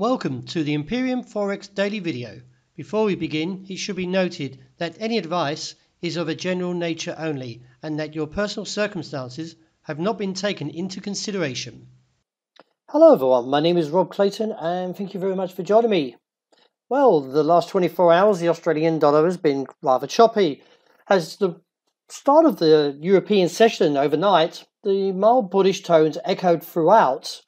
Welcome to the Imperium Forex daily video. Before we begin, it should be noted that any advice is of a general nature only and that your personal circumstances have not been taken into consideration. Hello everyone, my name is Rob Clayton and thank you very much for joining me. Well, the last 24 hours the Australian dollar has been rather choppy. As the start of the European session overnight, the mild bullish tones echoed throughout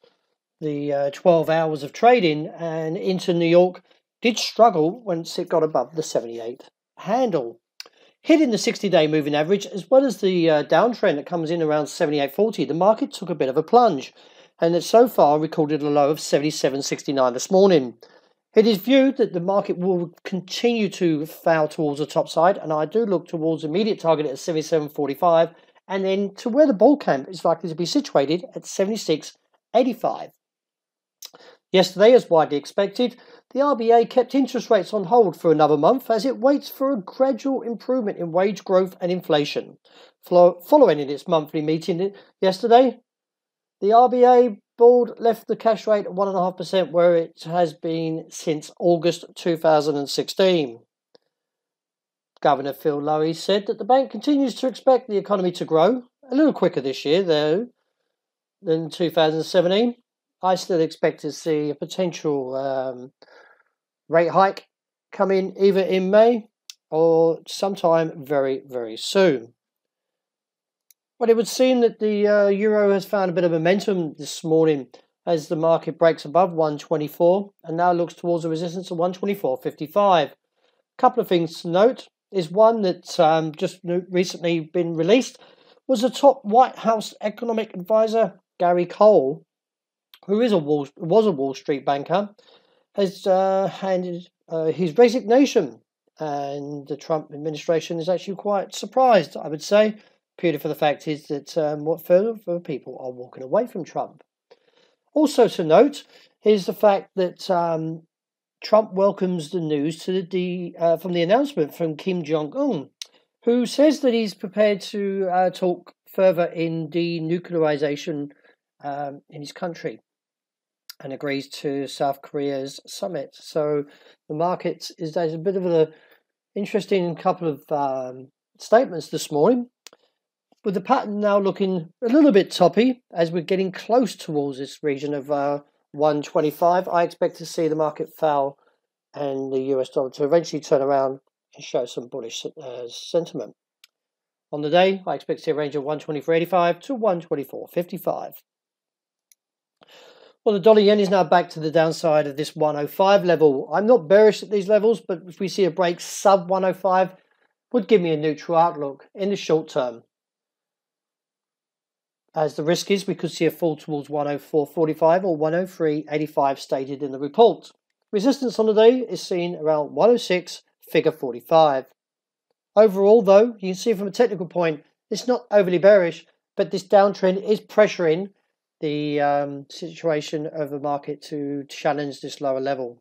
the 12 hours of trading, and into New York did struggle once it got above the 78 handle. Hitting the 60-day moving average as well as the downtrend that comes in around 78.40, the market took a bit of a plunge and has so far recorded a low of 77.69 this morning. It is viewed that the market will continue to foul towards the top side, and I do look towards the immediate target at 77.45 and then to where the bull camp is likely to be situated at 76.85. Yesterday, as widely expected, the RBA kept interest rates on hold for another month as it waits for a gradual improvement in wage growth and inflation. Following in its monthly meeting yesterday, the RBA board left the cash rate at 1.5%, where it has been since August 2016. Governor Phil Lowe said that the bank continues to expect the economy to grow a little quicker this year, though, than 2017. I still expect to see a potential rate hike come in either in May or sometime very, very soon. But it would seem that the euro has found a bit of momentum this morning as the market breaks above 124 and now looks towards the resistance of 124.55. A couple of things to note is one that just recently been released was the top White House economic advisor, Gary Cole, who was a Wall Street banker, has handed his resignation, and the Trump administration is actually quite surprised, I would say. Purely for the fact is that what further people are walking away from Trump. Also to note is the fact that Trump welcomes the news to from the announcement from Kim Jong-un, who says that he's prepared to talk further in denuclearization in his country, and agrees to South Korea's summit. So the market there's a bit of an interesting couple of statements this morning, with the pattern now looking a little bit toppy as we're getting close towards this region of 125. I expect to see the market fall and the US dollar to eventually turn around and show some bullish sentiment. On the day, I expect to see a range of 124.85 to 124.55. Well, the dollar yen is now back to the downside of this 105 level. I'm not bearish at these levels, but if we see a break sub 105, would give me a neutral outlook in the short term. As the risk is, we could see a fall towards 104.45 or 103.85 stated in the report. Resistance on the day is seen around 106, figure 45. Overall, though, you can see from a technical point, it's not overly bearish, but this downtrend is pressuring the situation of the market to challenge this lower level.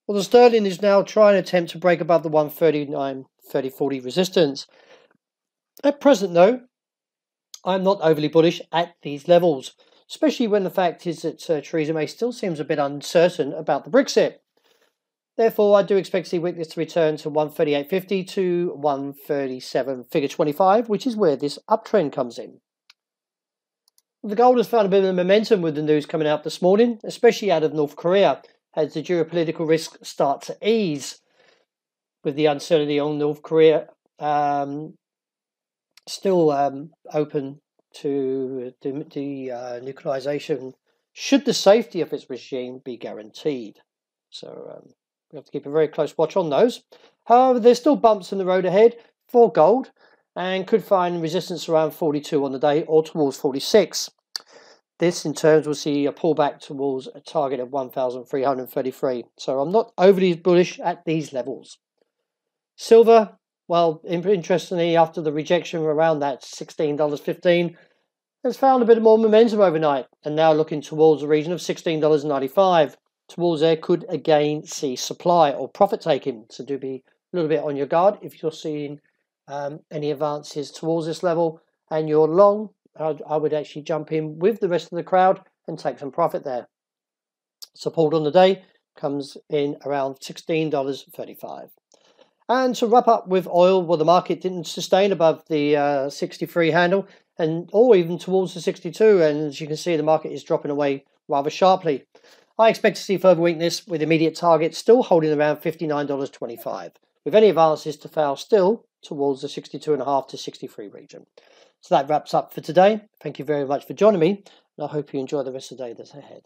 Well, the sterling is now trying to attempt to break above the 139.30.40 resistance. At present, though, I'm not overly bullish at these levels, especially when the fact is that Theresa May still seems a bit uncertain about the Brexit. Therefore, I do expect to see weakness to return to 138.50 to 137, figure 25, which is where this uptrend comes in. The gold has found a bit of momentum with the news coming out this morning, especially out of North Korea, as the geopolitical risk starts to ease, with the uncertainty on North Korea still open to denuclearization should the safety of its regime be guaranteed. So we have to keep a very close watch on those. However, there's still bumps in the road ahead for gold, and could find resistance around 42 on the day or towards 46. This in turn will see a pullback towards a target of 1,333. So I'm not overly bullish at these levels. Silver, well, interestingly, after the rejection around that $16.15, has found a bit more momentum overnight and now looking towards the region of $16.95. Towards there could again see supply or profit taking. So do be a little bit on your guard if you're seeing any advances towards this level and you're long. I would actually jump in with the rest of the crowd and take some profit there. Support on the day comes in around $16.35. And to wrap up with oil, well, the market didn't sustain above the 63 handle or even towards the 62. And as you can see, the market is dropping away rather sharply. I expect to see further weakness with immediate targets still holding around $59.25, with any advances to fail still towards the 62.5 to 63 region. So that wraps up for today. Thank you very much for joining me, and I hope you enjoy the rest of the day that's ahead.